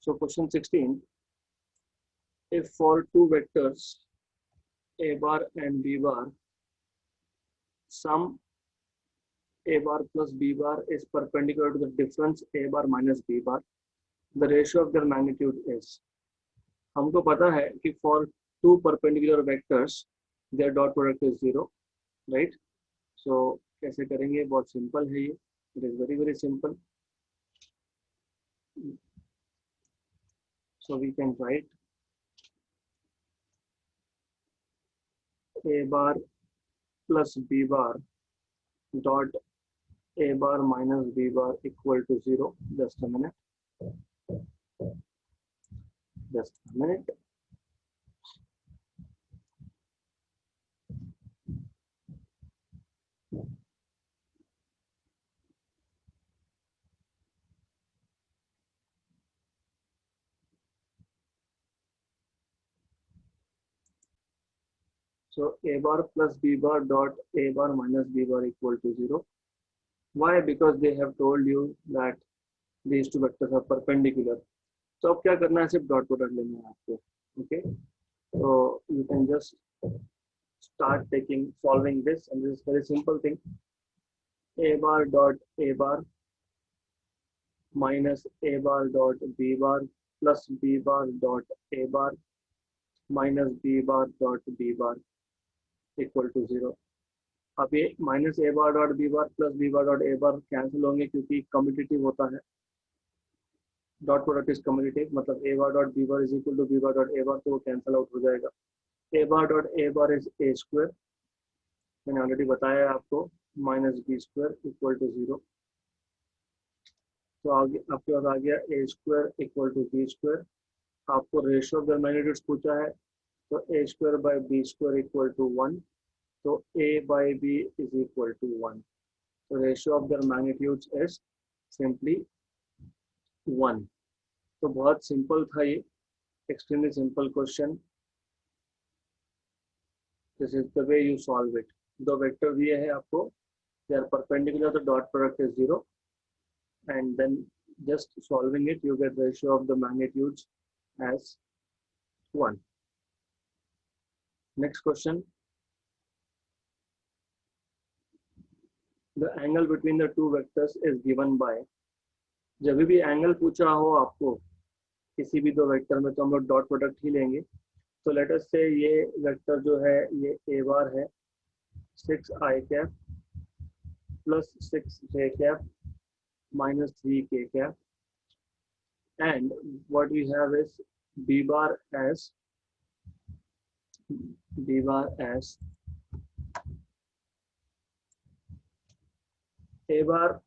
So question 16, if for two vectors a bar and b bar, sum a bar plus b bar is perpendicular to the difference a bar minus b bar, the ratio of their magnitude is. हमको पता है कि for two perpendicular vectors their dot product is 0, right? So कैसे करेंगे, बहुत simple है ये, it is very very simple. So we can write a bar plus b bar dot a bar minus b bar equal to 0. Just a minute. So a bar plus b bar dot a bar minus b bar equal to 0. Why? Because they have told you that these two vectors are perpendicular. So अब क्या करना है, सिर्फ dot product लेना है आपको. Okay, so you can just start solving this, and this is very simple thing. A bar dot a bar minus a bar dot b bar plus b bar dot a bar minus b bar dot b bar equal to 0. अब ये minus A bar dot B bar plus B bar dot A bar cancel होंगे क्योंकि commutative होता है. Dot product is commutative, मतलब a bar dot B bar is equal to b bar dot A bar, तो वो cancel out हो जाएगा. A bar dot A bar is a square, मैंने ऑलरेडी बताया आपको, minus b square equal to 0. तो आगे आपके पास आ गया a square equal to b square. आपको रेशियो ऑफ द मैग्नीट्यूड्स पूछा है, तो a square by b square equal to 1. तो a by b is equal to 1. So ratio of their magnitudes is simply 1. तो बहुत सिंपल था ये, extremely simple question. This is the way you solve it. दो vector दिए हैं आपको, they are perpendicular, the dot product is 0, and then just solving it you get ratio of the magnitudes as 1. Next question. The angle between the two vectors is given by. जब भी angle पूछा हो आपको किसी भी दो vector में, तो हम लोग डॉट प्रोडक्ट ही लेंगे. तो लेट अस से ये वेक्टर जो है ये ए बार है 6i cap plus 6j cap minus 3k cap, and what we have is b bar as a बार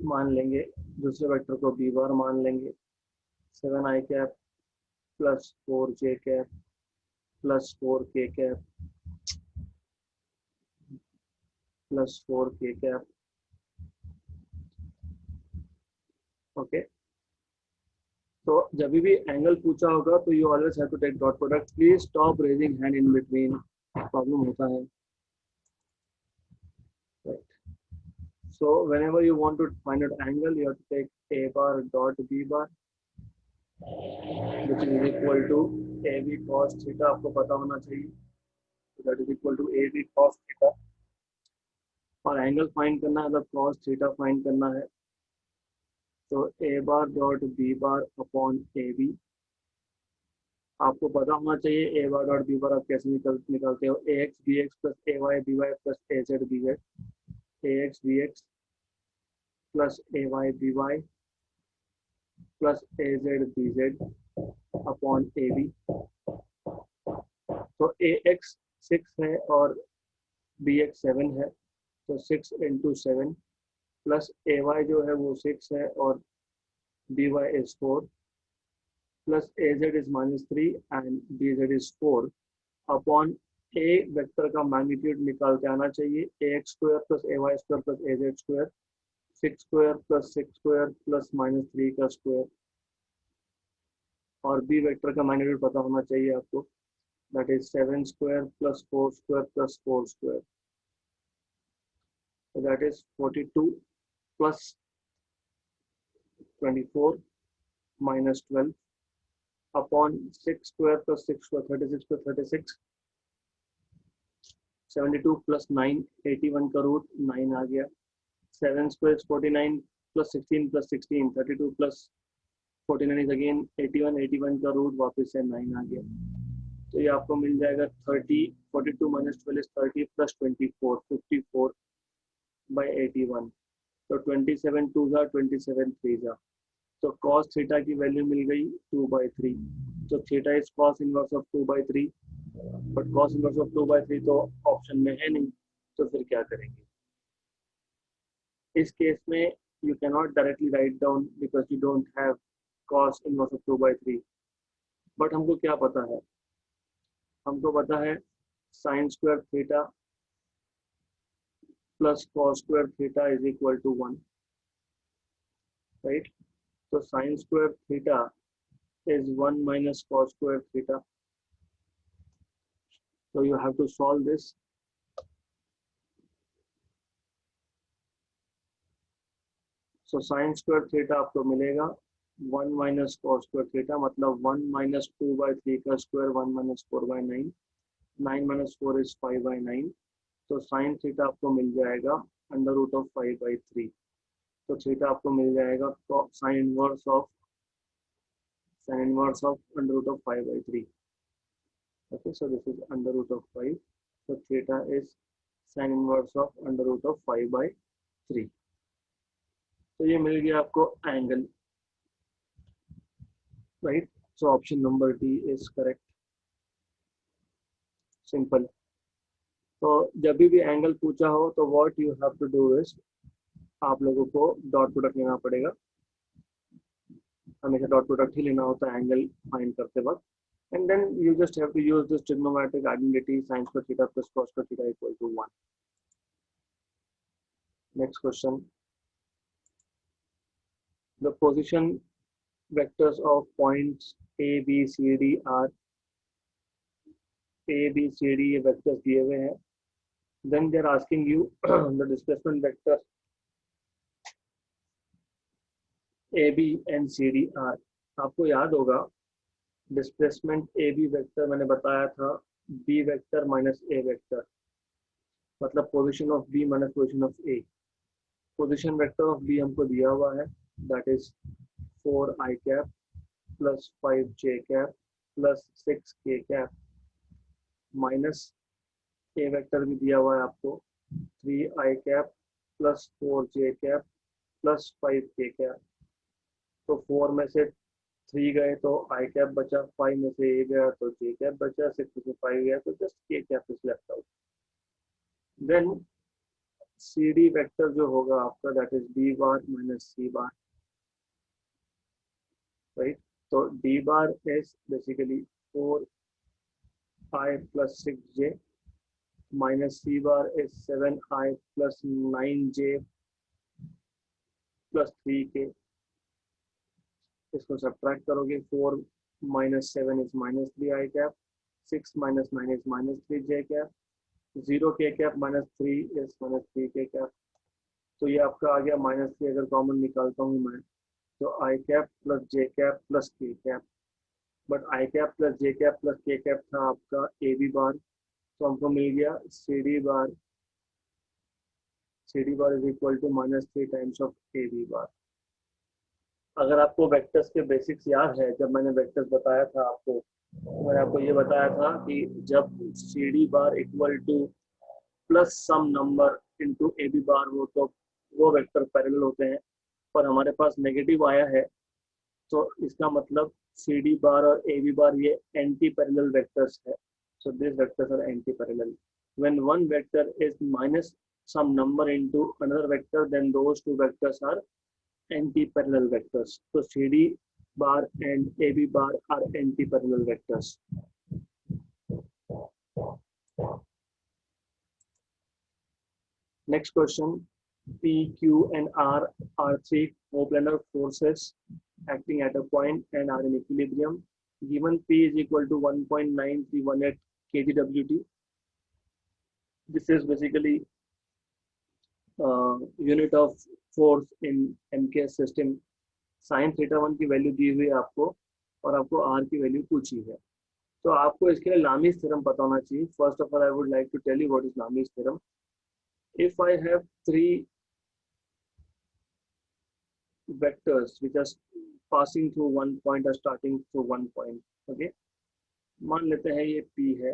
मान लेंगे, दूसरे वेक्टर को b बार मान लेंगे. 7i cap plus 4j cap plus 4k cap plus 4k cap. Okay, तो जब भी angle पूछा होगा तो you always have to take dot product. Please stop raising hand in between, problem होता है. So whenever you want to find out angle, you have to take a bar dot b bar, which is equal to ab cos theta. आपको पता होना चाहिए, so that is equal to ab cos theta. और angle find करना है, मतलब cos theta find करना है. तो a bar dot b bar upon ab. आपको पता होना चाहिए a bar dot b bar आप कैसे निकालते हो. ax bx plus ay by plus az bz. ax bx plus ay by plus az bz upon ab. तो ax 6 है और bx 7 है, तो 6 into 7 प्लस ay जो है वो 6 है और by is 4 plus az is -3 and bz is 4 upon a vector का मैग्नीट्यूड निकाल के आना चाहिए. ax square plus ay square plus az square, 6 square plus 6 square plus -3 का स्क्वायर. और b वेक्टर का मैग्नीट्यूड पता होना चाहिए आपको, that is 7 square plus 4 square plus 4 square. So that is 42 plus 24 -12 upon 6 square plus 6 square 36 plus 36 72 plus 9 81 का root 9 आ गया 7 square 49 plus 16 plus 16 32 plus 49 is again 81 81 का रूट वापस से 9 आ गया तो ये आपको मिल जाएगा 30 42 माइनस 12 इज 30 प्लस 24 54 बाई 81 तो 27 2 जा 27 3 जा तो cos थीटा की वैल्यू मिल गई 2/3 तो theta is cos inverse of 2/3 but cos inverse of 2/3 तो ऑप्शन में है नहीं तो फिर क्या करेंगे इस केस में you cannot directly write down because you don't have cos inverse of 2/3 but हमको क्या पता है हमको पता है sin square theta plus cos square theta is equal to 1 right so sin square theta is 1 minus cos square theta so you have to solve this so sin square theta आपको मिलेगा 1 minus cos square theta मतलब 1 minus 2/3 का square 1 minus 4/9 9 minus 4 is 5/9 तो sin theta आपको मिल जाएगा under root of 5/3 तो theta आपको मिल जाएगा sin inverse of under root of 5/3 okay so this is under root of 5 so theta is sin inverse of under root of 5/3 तो ये मिल गया आपको angle right so option number D is correct simple तो जब भी angle पूछा हो तो what you have to do is आप लोगों को डॉट प्रोडक्ट लेना पड़ेगा हमेशा डॉट प्रोडक्ट ही लेना होता है एंगल फाइंड करते वक्त and then you just have to use this trigonometric identity sin square theta plus cos square theta equal to 1 next question the position vectors of points a b c d are a b c d ये vectors दिए हुए हैं then they are asking you the displacement vector a b and c d are आपको याद होगा displacement ए B vector मैंने बताया था B vector minus A vector मतलब position of B minus position of A position vector of B हमको दिया हुआ है that is 4i cap plus 5j cap plus 6k cap minus A vector भी दिया हुआ है आपको 3i cap plus 4j cap plus 5k cap तो 4 में से 3 गए तो आई कैप बचा 5 में से ए गया तो जे कैप बचा 6 में से 5 गया तो just k cap is left out then c d vector जो होगा आपका that is b bar minus c bar right तो d bar is basically 4i plus 6j minus c bar is 7i plus 9j plus 3k इसको subtract करोगे 4 minus 7 is minus 3i cap 6 minus 9 is minus 3j cap 0k cap minus 3 is minus 3k cap तो ये आपका आ गया -3 अगर common निकालता हूँ मैं तो i cap plus j cap plus k cap but i cap plus j cap plus k cap था आपका ए बी बार तो हमको मिल गया C D bar is equal to -3 times of A B bar अगर आपको वेक्टर्स के बेसिक्स याद है जब मैंने वेक्टर्स बताया था आपको मैंने आपको ये बताया था कि जब C D bar equal to plus some number into A B bar हो तो वो वेक्टर पैरेलल होते हैं पर हमारे पास नेगेटिव आया है तो इसका मतलब सी डी बार और ए बी बार ये एंटी पैरेलल वेक्टर्स है so this vectors are anti parallel when one vector is minus some number into another vector then those two vectors are anti-parallel vectors. So CD bar and AB bar are anti-parallel vectors. Next question. P, Q, and R are three coplanar forces acting at a point and are in equilibrium. Given P is equal to 1.9318 kgWt. This is basically unit of force in MKS system. Sign theta one की value दी हुई है आपको और आपको are की value पूछी है, तो आपको इसके लिए लामीज थ्योरम पता होना चाहिए. First of all I would like to tell you what is Lami's theorem. If I have three vectors which are passing through one point or starting through one point, okay, मान लेते हैं ये P है,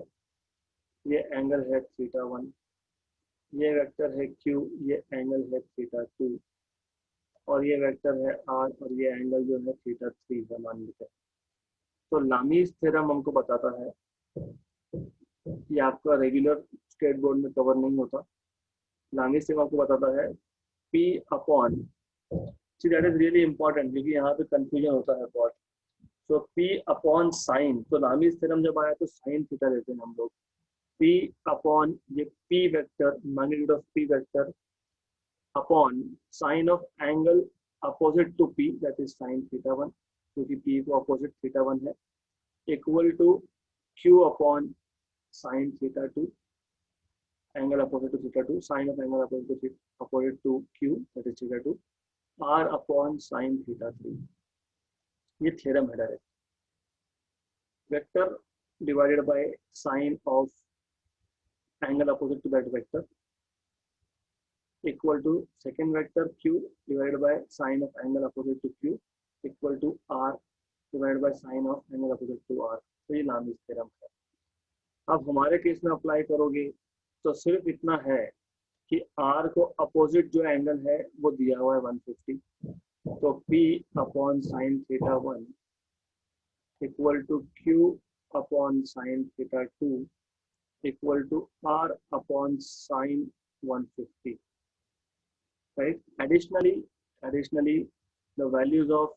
ये angle है theta one, ये vector है Q, ये एंगल है थीटा टू, और ये वेक्टर है R और ये एंगल जो है थीटा थ्री है मान लेते हैं. तो लामीज थ्योरम हमको बताता है, ये आपका रेगुलर स्टेट बोर्ड में कवर नहीं होता. लामीज थ्योरम आपको बताता है P upon, see that is really important क्योंकि यहाँ पे कंफ्यूजन होता है बहुत. तो P अपॉन साइन, तो लामीज थ्योरम जब आया तो साइन थीटा लेते हैं हम लोग. P अपॉन ये P vector, magnitude of P vector upon sine of angle opposite to P, that is sine theta one, क्योंकि P को अपोजिट थीटा वन है, equal to Q upon sine theta two, angle opposite to theta two, sine of angle opposite to Q, that is theta two, R upon sine theta three. ये theorem है direct. Vector divided by sine of angle opposite to that vector equal to second vector Q divided by sine of angle opposite to Q equal to R divided by sine of angle opposite to R. तो ये Lami's theorem है. अब हमारे case में apply करोगे तो सिर्फ इतना है कि R को अपोजिट जो एंगल है वो दिया हुआ है 150, तो P upon sine theta one equal to Q upon sine theta two equal to R upon sine 150, right? Additionally, the values of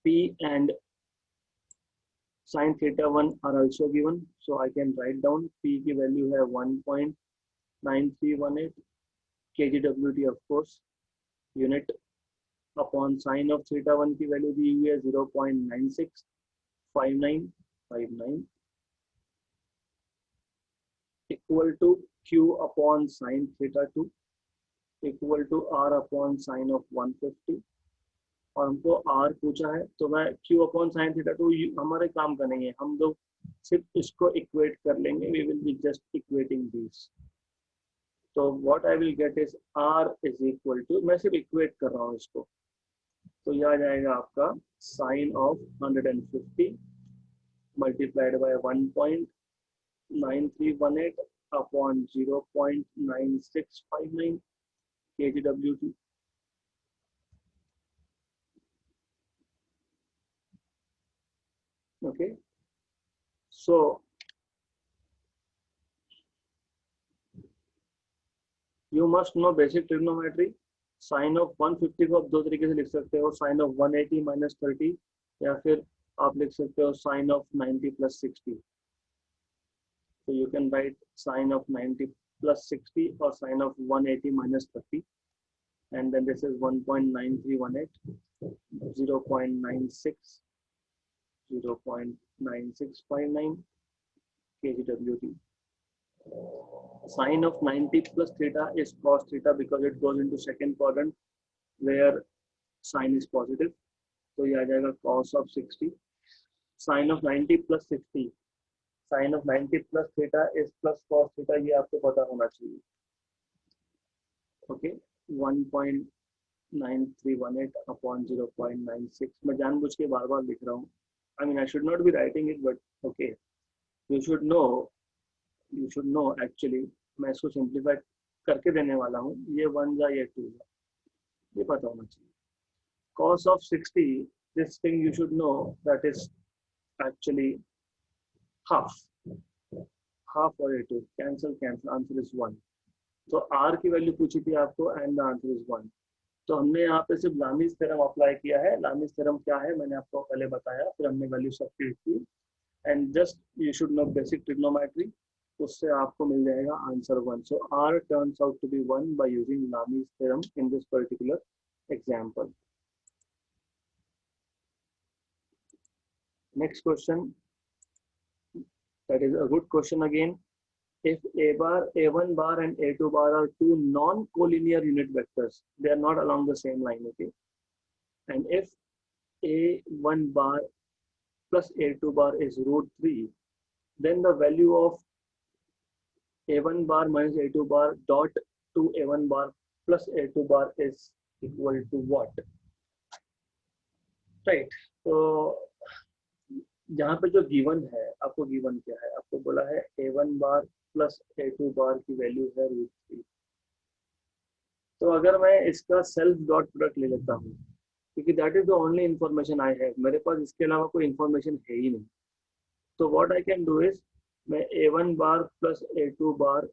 P and sin theta 1 are also given, so I can write down P की value है 1.9318 kgWt of course unit, upon sine of theta one की value दी हुई है 0.965959 equal to Q upon sine theta two equal to R upon sine of 150, और हमको R पूछा है तो मैं Q upon sine theta two हमारे काम का नहीं है, हम लोग सिर्फ इसको इक्वेट कर लेंगे. We will be just equating this. तो what I will get is R is equal to, मैं सिर्फ इक्वेट कर रहा हूँ इसको, तो यह आ जाएगा आपका sine of 150 multiplied by 1.9318 upon 0.9659 kgWt. Okay, so you must know basic trigonometry. Sine of 150 को आप दो तरीके से लिख सकते हो, साइन ऑफ 180 माइनस 30, या फिर आप लिख सकते हो साइन ऑफ 90 प्लस 60. तो you can write sine of 90 plus 60 और sine of 180 minus 30, and then this is 1.9318 0.9659 kgWt. Sine of 90 plus theta is cos theta because it goes into second quadrant where sine is positive. तो ये आ जाएगा cos of 60. Sine of 90 plus 60. Sine of 90 plus theta is plus cos theta. ये आपको पता होना चाहिए. Okay, 1.9318 upon 0.96. मैं जानबूझ के बार-बार लिख रहा हूँ. I mean, I should not be writing it, but okay. You should know actually. मैं इसको सिंप्लीफाई करके देने वाला हूँ. ये 1 जा ये 2 जा, ये पता होना चाहिए. Cos of 60, this thing you should know that is actually half or a2. Cancel. Answer is 1. तो R की वैल्यू पूछी थी आपको and the answer is 1. तो हमने यहाँ पे सिर्फ लामीज थ्योरम अप्लाई किया है. लामीज थ्योरम क्या है मैंने आपको पहले बताया, फिर हमने वैल्यू सब्स्टिट्यूट की, and just you should know basic trigonometry, उससे आपको मिल जाएगा answer 1. So R turns out to be 1 by using Lami's theorem in this particular example. Next question, that is a good question again. If a bar, a1 bar and a2 bar are two non-collinear unit vectors, they are not along the same line, okay? and if a1 bar plus a2 bar is root 3, then the value of a1 bar minus a2 bar dot to a1 bar plus a2 bar is equal to what, right? तो यहाँ पे जो given है, आपको given क्या है, आपको बोला है a1 बार प्लस a2 बार की वैल्यू है रूट 3। तो अगर मैं इसका सेल्फ डॉट प्रोडक्ट ले लेता हूँ, क्योंकि that is the only information I have, मेरे पास इसके अलावा कोई इंफॉर्मेशन है ही नहीं। तो what I can do is, मैं a1 बार प्लस a2 बार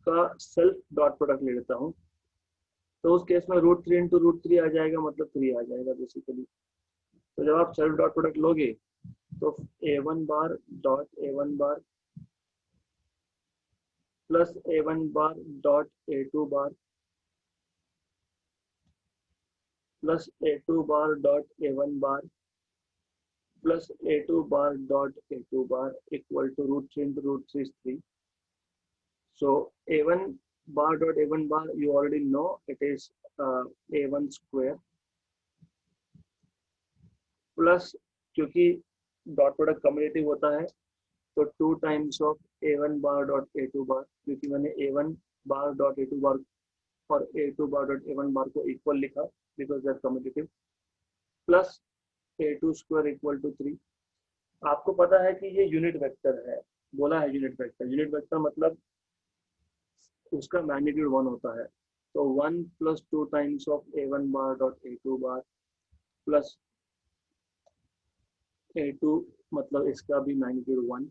का सेल्फ डॉट प्रोडक्ट ले लेता हूँ। तो उस केस में रूट 3 इंटू रूट 3 आ जाएगा, मतलब 3 आ जाएगा बेसिकली। तो जब आप सेल्फ डॉट प्रोडक्ट लोगे तो a1 bar dot a1 bar plus a1 bar dot a2 bar plus a2 bar dot a1 bar plus a2 bar dot a2 bar equal to root 3 into root 3 is 3. So a1 bar dot a1 bar, you already know it is a1 square plus, क्योंकि dot product कम्युनिटिव होता है तो 2 times of a1 bar dot a2 बार, क्योंकि मैंने a1 bar dot a2 बार और a2 bar dot a1 बार को equal लिखा because they are commutative, plus a2 square equal to 3। आपको पता है कि ये यूनिट वेक्टर है, बोला है यूनिट वेक्टर। यूनिट वेक्टर मतलब उसका मैग्नीट्यूड 1 होता है, तो 1 plus 2 times of a1 bar dot a2 bar plus a2 मतलब इसका भी magnitude 1,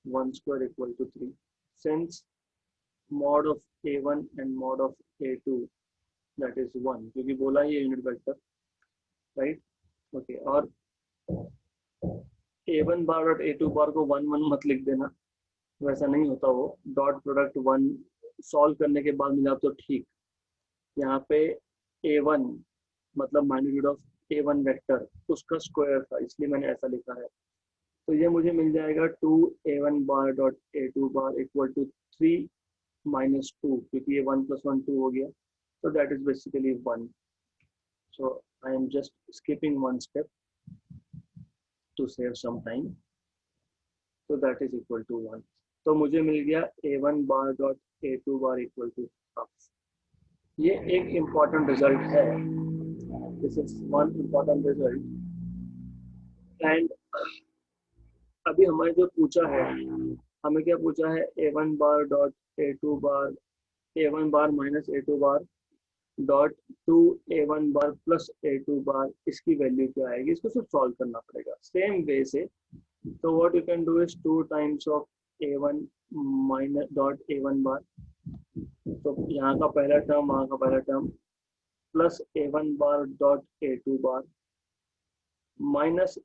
1 square equal to 3। Since mod of a1 and mod of a2 that is 1, क्योंकि बोला ही है यूनिट वेक्टर, राइट? ओके, और a1 बार डॉट a2 बार को 1 1 मत लिख देना, वैसा नहीं होता वो। डॉट प्रोडक्ट 1 सॉल्व करने के बाद मिला तो ठीक। यहाँ पे a1 मतलब मैग्नीट्यूड ऑफ a1 वेक्टर उसका स्क्वायर था, इसलिए मैंने ऐसा लिखा है। तो ये मुझे मिल जाएगा 2a1 bar dot a2 bar equal to 3 minus 2, क्योंकि ये 1 plus 1 2 हो गया, so that is basically 1. So I am just skipping one step to save some time, so that is equal to 1. तो मुझे मिल गया a1 bar dot a2 bar equal to half. ये एक इम्पॉर्टेंट रिजल्ट है, this is one important result. And अभी हमें जो पूछा है, हमें क्या पूछा है, a1 bar dot a2 bar, a1 bar minus a2 bar dot two a1 bar plus a2 bar, इसकी वैल्यू क्या आएगी, इसको सिर्फ सॉल्व करना पड़ेगा सेम वे से। तो what you can do is 2 times of a1 minus dot a1 बार, तो यहाँ का पहला टर्म वहाँ का पहला term, plus a1 bar dot a2 बार माइनस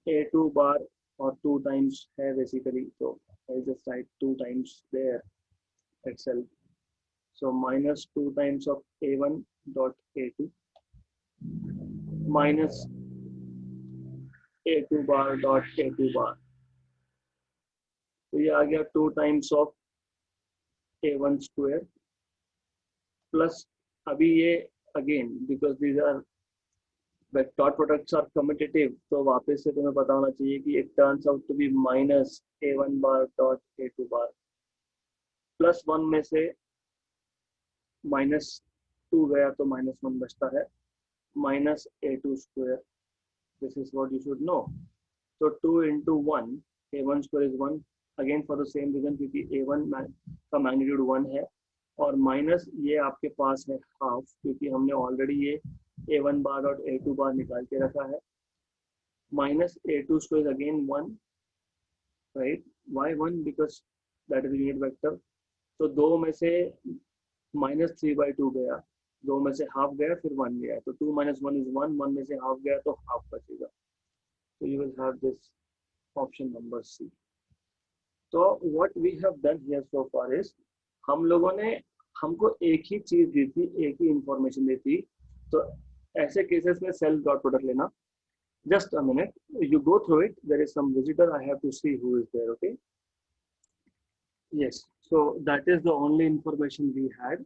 a2 बार, और 2 टाइम्स है बेसिकली, तो I just write 2 times there itself. So minus 2 times of a1 dot a2 minus a2 bar dot a2 bar. तो ये आ गया 2 times of a1 square plus, अभी ये again because these are dot products are commutative, तो वापस से तुम्हें पता होना चाहिए कि it turns out to be minus a1 bar dot a2 bar plus 1 में से -2 गया तो -1 बचता है, minus a2 square, this is what you should know. तो 2 into 1, a1 स्क्वायर इज 1, again for the same reason, क्योंकि a1 का मैग्नीट्यूड 1 है, और माइनस ये आपके पास है हाफ, क्योंकि हमने ऑलरेडी ये a1 बार और a2 बार निकाल के रखा है, minus a2 square again 1, right? Y 1? Because that is unit vector. तो 2 में से -3/2 गया, 2 में से हाफ गया, फिर 1 गया, तो 2 minus 1 is 1, 1 में से हाफ गया तो हाफ बचेगा। तो you will have this option number C. तो what we have done here so far is, हम लोगों ने, हमको एक ही चीज दी थी, एक ही इंफॉर्मेशन दी थी, तो ऐसे केसेस में सेल्फ डॉट प्रोडक्ट लेना। Just a minute, you go through it, there is some visitor, I have to see who is there, okay? Yes, so that is the only information we had.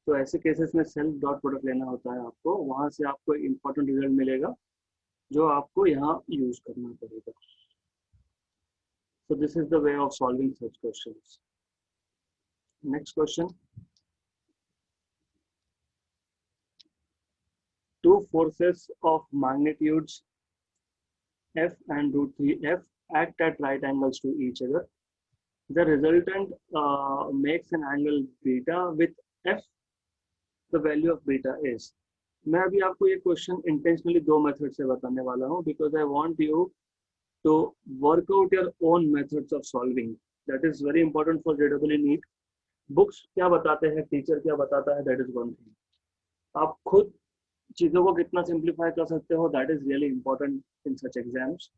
तो ऐसे cases में self dot product लेना होता है आपको, वहां से आपको एक इम्पोर्टेंट रिजल्ट मिलेगा जो आपको यहाँ यूज करना पड़ेगा. So this is the way of solving such questions. Next question. Two forces of magnitudes F and root 3F act at right angles to each other. The resultant makes an angle beta with F. The value of beta is. मैं अभी आपको ये question intentionally दो method से बताने वाला हूँ because I want you to work out your own methods of solving. That is very important for जेडब्ल्यू नीट. बुक्स क्या बताते हैं, टीचर क्या बताता है, दैट इज वन थिंग. आप खुद चीज़ों को कितना सिंप्लीफाई कर सकते हो, that is really important in such exams.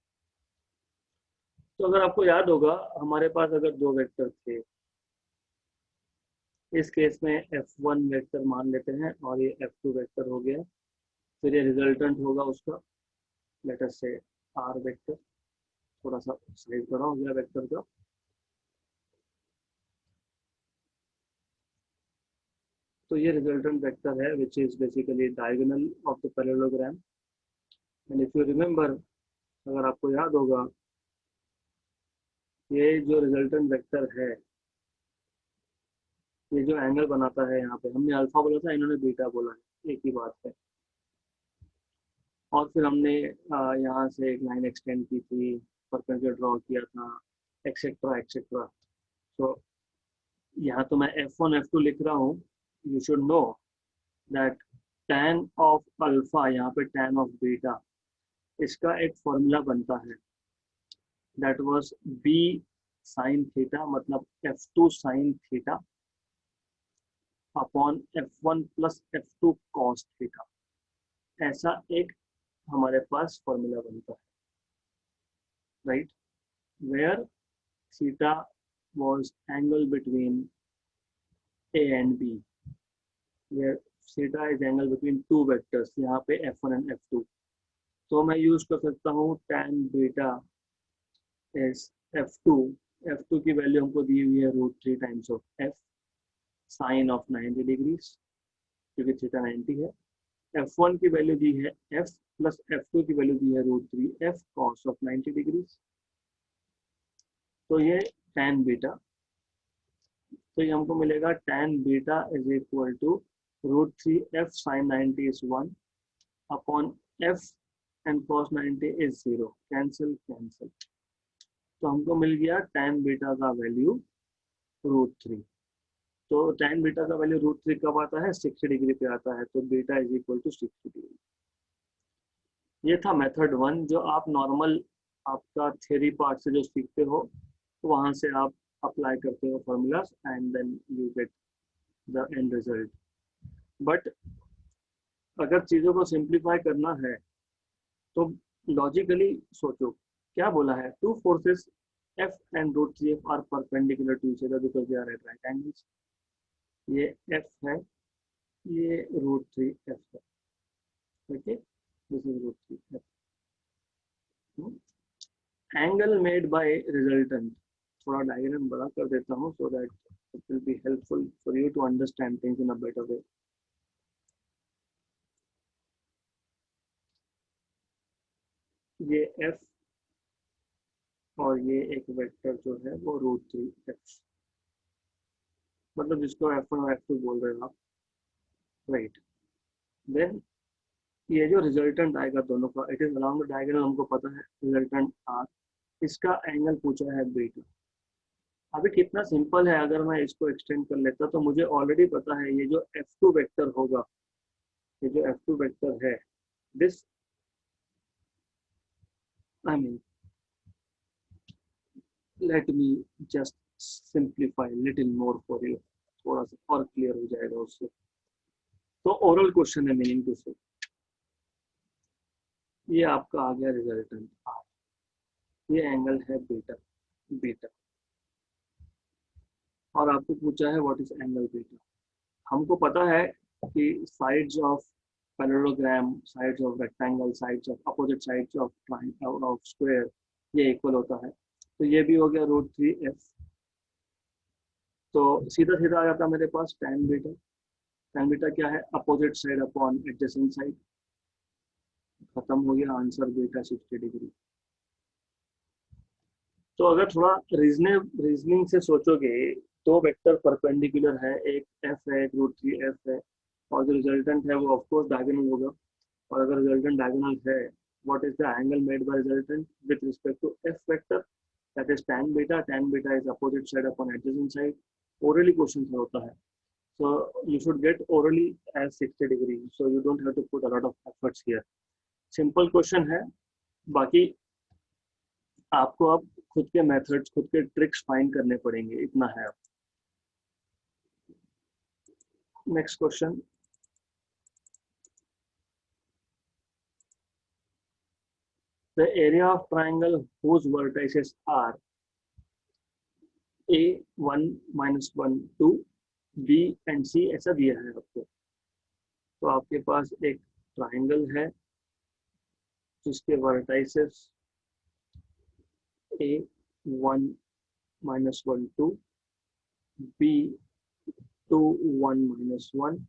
तो अगर आपको याद होगा, हमारे पास अगर दो वेक्टर थे, इस केस में F1 वेक्टर मान लेते हैं और ये F2 वेक्टर हो गया. फिर ये रिजल्टेंट होगा उसका, लेट अस से R वेक्टर. थोड़ा सा साइड बड़ा हो गया वेक्टर का. तो ये रिजल्टेंट वेक्टर है which is basically diagonal of the parallelogram. And if you remember, अगर आपको याद होगा, ये जो रिजल्टेंट वेक्टर है, ये जो एंगल बनाता है, यहाँ पे हमने अल्फा बोला था, इन्होंने बीटा बोला है, एक ही बात है. और फिर हमने यहाँ से एक लाइन एक्सटेंड की थी, परपेंडिकुलर ड्रॉ किया था, एक्सेट्रा एक्सेट्रा. तो यहाँ तो मैं F1 F2 लिख रहा हूँ. You should know that tan of alpha, यहाँ पे tan ऑफ बीटा, इसका एक फॉर्मूला बनता है, that was B sine theta, मतलब F2 sine theta upon F1 plus F2 cos theta. ऐसा एक हमारे पास फॉर्मूला बनता है, right, where theta was angle between A and B, where theta is angle between two vectors, यहाँ पे F1 and F2. तो मैं यूज कर सकता हूँ tan beta is F2. F2 की वैल्यू हमको दी हुई है √3 times of F sine of 90 degrees, क्योंकि थीटा 90 है. F1 की वैल्यू दी है F प्लस F2 की वैल्यू दी है √3 F कॉस ऑफ 90 डिग्रीज. तो ये tan बीटा, तो ये हमको मिलेगा tan beta is equal to √3 F sin 90 is 1 upon F and cos 90 is 0. Cancel cancel. तो हमको मिल गया tan बीटा का वैल्यू √3. तो tan बीटा का वैल्यू √3 कब आता है, 60 डिग्री पे आता है. तो beta is equal to 60 degree. ये था मेथड 1, जो आप नॉर्मल आपका थ्योरी पार्ट से जो सीखते हो, तो वहाँ से आप अप्लाई करते हो formulas and then you get the end result. But अगर चीज़ों को सिंप्लीफाई करना है तो लॉजिकली सोचो, क्या बोला है, two forces F and √3F are perpendicular to each other because they are at right angles. ये F है, ये √3F है. Okay, this is √3F. Angle made by resultant. थोड़ा डायग्राम बड़ा कर देता हूँ so that it will be helpful for you to understand things in a better way. ये F और ये एक वेक्टर जो है वो √3F, मतलब जिसको F1 और F2 बोल रहे हो आप, राइट. देन ये जो रिजल्टेंट आएगा दोनों का, it is along the diagonal, हमको पता है रिजल्टेंट R. इसका एंगल पूछा है बीटा. अभी कितना सिंपल है, अगर मैं इसको एक्सटेंड कर लेता तो मुझे ऑलरेडी पता है ये जो F2 वेक्टर होगा, ये जो F2 वेक्टर है, this I mean let me just simplify little more for you, थोड़ा सा और क्लियर हो जाएगा उससे. तो ओरल क्वेश्चन है, मीनिंग टू से, ये आपका आ गया रिजल्टेंट R, ये एंगल है बीटा बीटा, और आपको पूछा है व्हाट इज एंगल बीटा. हमको पता है कि sides of parallelogram, sides of rectangle, sides of opposite sides of square, ये इक्वल होता है. तो ये भी हो गया √3F. तो सीधा सीधा आ जाता मेरे पास tan बीटा. tan बीटा क्या है, opposite side upon adjacent side. खत्म हो गया आंसर, बीटा 60 डिग्री। तो अगर थोड़ा रीजनिंग से सोचोगे, दो वेक्टर परपेंडिकुलर है, एक एफ है एक रूट 3 एफ है, और जो रिजल्टेंट है वो ऑफकोर्स डायगोनल होगा। और अगर रिजल्टेंट डायगोनल है, what is the angle made by resultant with respect to F vector, that is tan beta. tan beta is opposite side upon adjacent side. Orally question होता है, so you should get orally as 60 degree, so you don't have to put a lot of efforts here. Simple question है, बाकी आपको अब खुद के methods, खुद के ट्रिक्स फाइंड करने पड़ेंगे, इतना है। Next question, the area of triangle whose vertices are a 1 minus 1 2 b and c ऐसा दिया है आपको। तो आपके पास एक ट्राइंगल है जिसके vertices a 1 minus 1 2 b 2 1 minus 1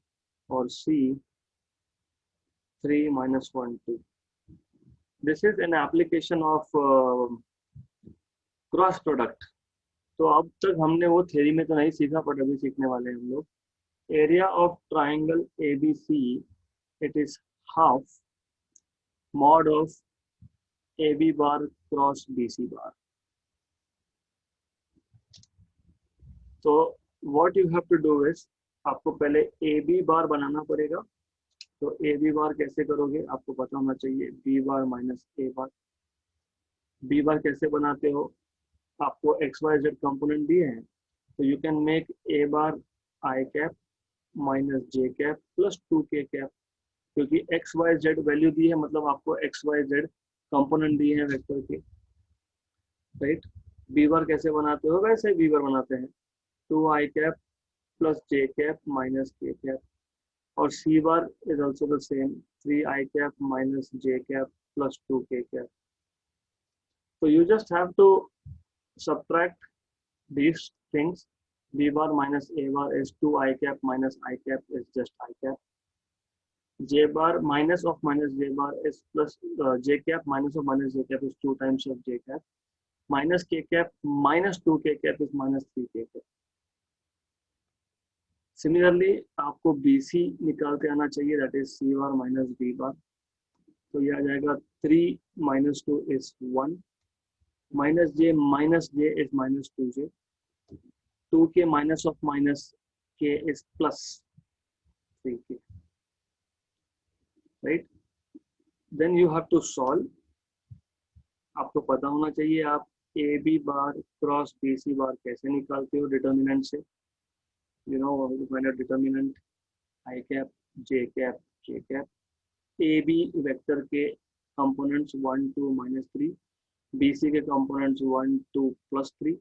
और c 3 minus 1 2। This is an application of cross product. तो अब तक हमने वो थ्योरी में तो नहीं सीखा, पर अभी सीखने वाले हैं हम लोग। Area of triangle A B C, it is half mod of A B bar cross B C bar. तो what you have to do is, आपको पहले ए बी बार बनाना पड़ेगा। तो ए बी बार कैसे करोगे, आपको पता होना चाहिए, B bar minus A bar. B bar कैसे बनाते हो, आपको एक्स वाई जेड कंपोनेंट दिए हैं, तो you can make a bar I cap minus j cap plus 2k cap, क्योंकि एक्स वाई जेड वैल्यू दी है, मतलब आपको एक्स वाई जेड कंपोनेंट दिए हैं वेक्टर के, राइट। बी बार कैसे बनाते हो, वैसे बी बार बनाते हैं, 2i cap plus j cap minus k cap. और c bar is also the same, 3i cap minus j cap plus 2k cap. So you just have to subtract these things. B bar minus A bar is 2i cap minus I cap is just I cap. J bar minus of minus J bar is plus J cap minus of minus J cap is 2 times of J cap. Minus K cap minus 2K cap is minus 3K cap. Similarly, आपको BC निकाल के आना चाहिए, that is C bar minus B bar. तो ये आ जाएगा 3 minus 2 is 1. Minus j is minus 2j. 2k minus of minus k is plus 3k, right? Then you have to solve. आपको पता होना चाहिए आप A B bar cross B C bar कैसे निकालते हो डिटर्मिनेंट से। You know how to find out determinant, I cap j cap k cap. A B vector के कंपोनेंट्स 1 2 minus 3, BC के कंपोनेंट्स 1 2 plus 3,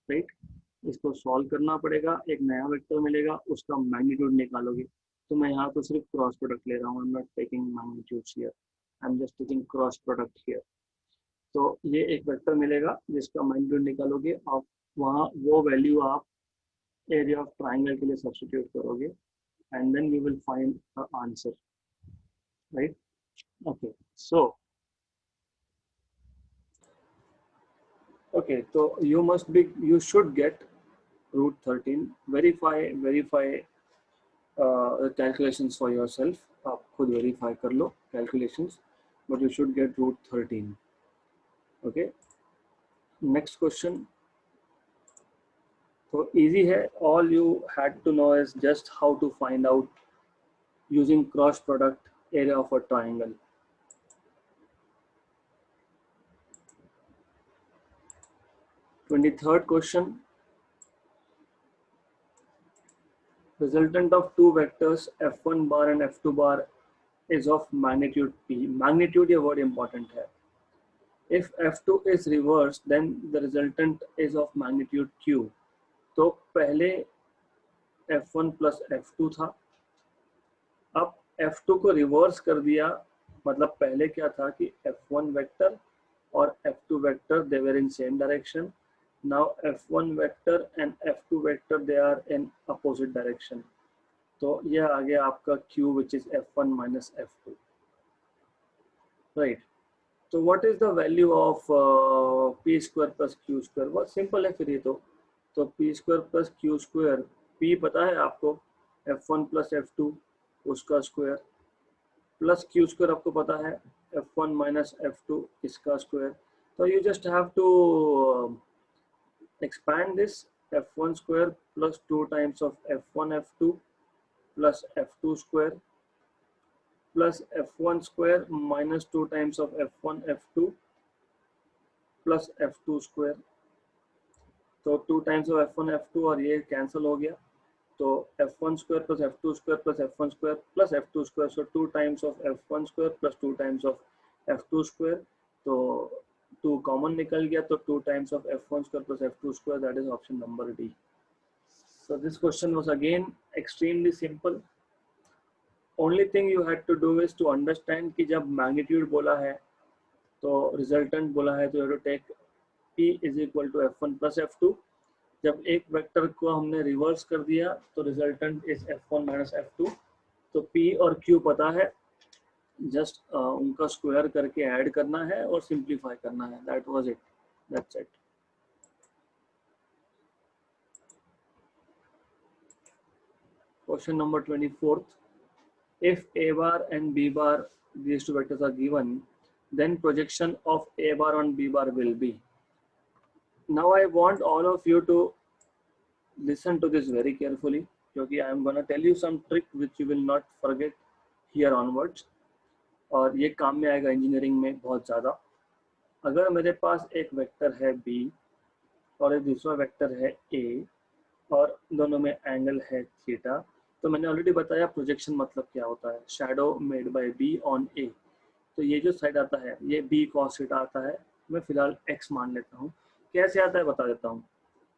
राइट। इसको सॉल्व करना पड़ेगा, एक नया वेक्टर मिलेगा, उसका मैग्नीट्यूड निकालोगे। तो मैं यहाँ तो सिर्फ क्रॉस प्रोडक्ट ले रहा हूँ, I am not taking magnitudes here, I am just taking cross product here. तो ये एक वेक्टर मिलेगा जिसका मैग्नीट्यूड निकालोगे, आप वहाँ वो वैल्यू आप एरिया ऑफ ट्राइंगल के लिए सब्स्टिट्यूट करोगे, and then you will find the answer, right. Okay, so okay, so you should get root 13. verify the calculations for yourself, आप खुद verify कर लो calculations, but you should get root 13. okay, next question. so easy है, all you had to know is just how to find out using cross product area of a triangle. Third question. Resultant of two vectors f1 bar and f2 bar is of magnitude p. Magnitude ये word important है. If f2 is reversed, then the resultant is of magnitude q. तो पहले f1 plus f2 था, अब f2 को reverse कर दिया, मतलब पहले क्या था कि f1 वेक्टर और f2 vector they were in same direction. Now f1 vector and f2 vector they are in opposite direction. तो यह आ गया आपका Q which is F1 minus F2, right. तो what is the value of P square plus Q square? बहुत simple है फिर ये तो P square plus Q square, P पता है आपको F1 प्लस F2 उसका स्क्वायर, प्लस क्यू स्क्वायर आपको पता है F1 माइनस F2 इसका स्क्वायर। तो you just have to expand this F1 square plus 2 times of F1 F2 plus F2 square plus F1 square minus 2 times of F1 F2 plus F2 square। तो 2 times of F1 F2 और ये cancel हो गया, तो F1 square plus F2 square plus F1 square plus F2 square, so 2 times of F1 square plus 2 times of F2 square। तो 2 common निकल गया, तो 2 times of F1 square plus F2 square, that is option number D। So this question was again extremely simple। Only thing you had to do is to understand कि जब magnitude बोला है तो resultant बोला है, तो you have to take P is equal to F1 plus F2। जब एक वेक्टर को हमने रिवर्स कर दिया तो resultant is F1 minus F2। तो P और Q पता है, जस्ट उनका स्क्वायर करके ऐड करना है और सिंप्लीफाई करना है, that was it, that's it. Question number 24th, if A bar and B bar, these two vectors are given, then projection of A bar on B bar will be. Now I want all of you to listen to this very carefully, क्योंकि I am gonna tell you some trick which you will not forget here onwards, और ये काम में आएगा engineering में बहुत ज़्यादा। अगर मेरे पास एक वेक्टर है B और एक दूसरा वेक्टर है A और दोनों में एंगल है थीटा, तो मैंने ऑलरेडी बताया प्रोजेक्शन मतलब क्या होता है, shadow made by B on A। तो ये जो साइड आता है ये B cos थीटा आता है, मैं फिलहाल x मान लेता हूँ। कैसे आता है बता देता हूँ।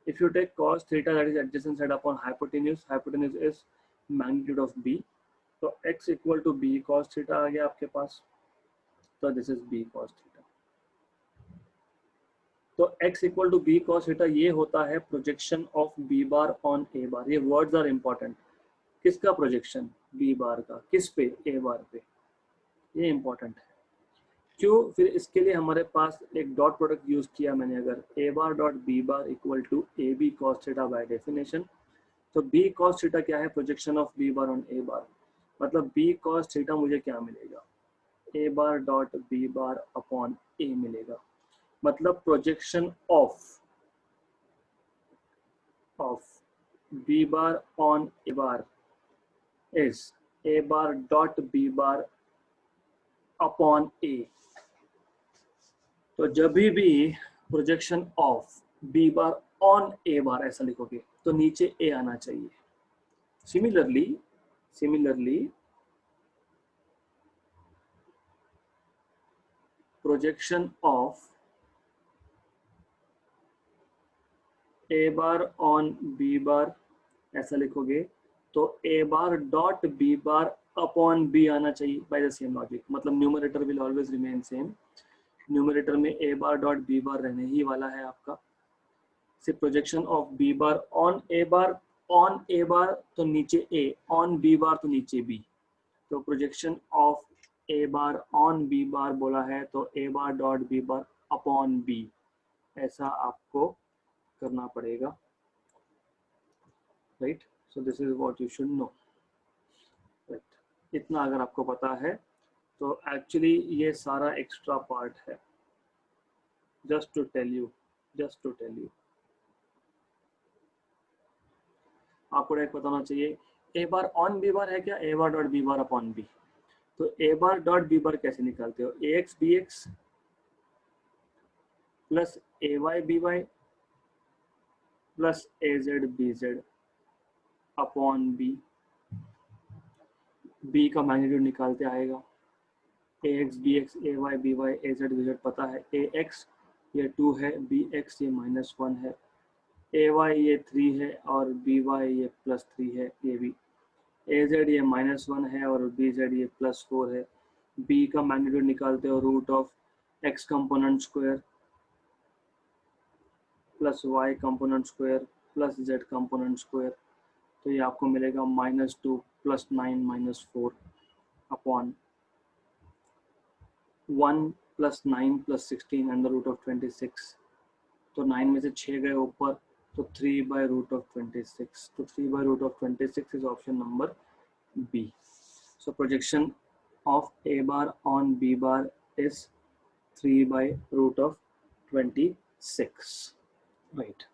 If you take cos theta, that is adjacent side upon hypotenuse, hypotenuse is magnitude of B, तो x equal to B cos theta आ गया आपके पास, तो this is B cos theta। तो x equal to B cos theta ये होता है projection of B bar on A बार। ये words are important, किसका प्रोजेक्शन? B बार का, किस पे? A बार पे, ये इंपॉर्टेंट है। क्यों? फिर इसके लिए हमारे पास एक डॉट प्रोडक्ट यूज किया मैंने, अगर A bar dot B bar equal to A B cos theta by definition, तो B cos थीटा क्या है? Projection of B bar on A bar, मतलब B cos थीटा मुझे क्या मिलेगा? A bar dot B bar upon A मिलेगा, मतलब projection of B bar on A bar is A bar dot B bar upon A। तो जब भी projection of B bar on A बार ऐसा लिखोगे तो नीचे A आना चाहिए। Similarly projection of A bar on B बार ऐसा लिखोगे तो A bar dot B bar upon B आना चाहिए बाय द सेम लॉजिक, मतलब numerator will always remain same. Numerator में A बार डॉट B बार रहने ही वाला है आपका। सिर्फ projection of B bar on A bar, on A बार तो नीचे A, ऑन B बार तो नीचे B। तो projection of A bar on B बार बोला है तो A bar dot B bar upon B, ऐसा आपको करना पड़ेगा, right. So this is what you should no, right. इतना अगर आपको पता है तो एक्चुअली ये सारा एक्स्ट्रा पार्ट है, जस्ट टू टेल यू। आपको एक पता होना चाहिए, ए बार ऑन बी बार है क्या? A bar dot B bar upon b. तो a bar dot B bar कैसे निकालते हो? A x b x plus a y b y plus a z b z upon b. B का magnitude निकालते आएगा, a x b x, a y b y, a z b z पता है। ए x ये 2 है, B x ये -1 है, ए Y ये 3 है और बी वाई ये +3 है, ये भी। ए जेड ये -1 है और बी जेड ये +4 है। बी का मैग्नीट्यूड निकालते हो root of X component square plus Y component square plus Z component square, तो ये आपको मिलेगा -2 plus 9 minus 4 upon 1 plus 9 plus 16 under root of 26. तो 9 में से 6 गए ऊपर, तो 3 by root of 26. तो 3 by root of 26 is option number B. So projection of A bar on B bar is 3 by root of 26. Right.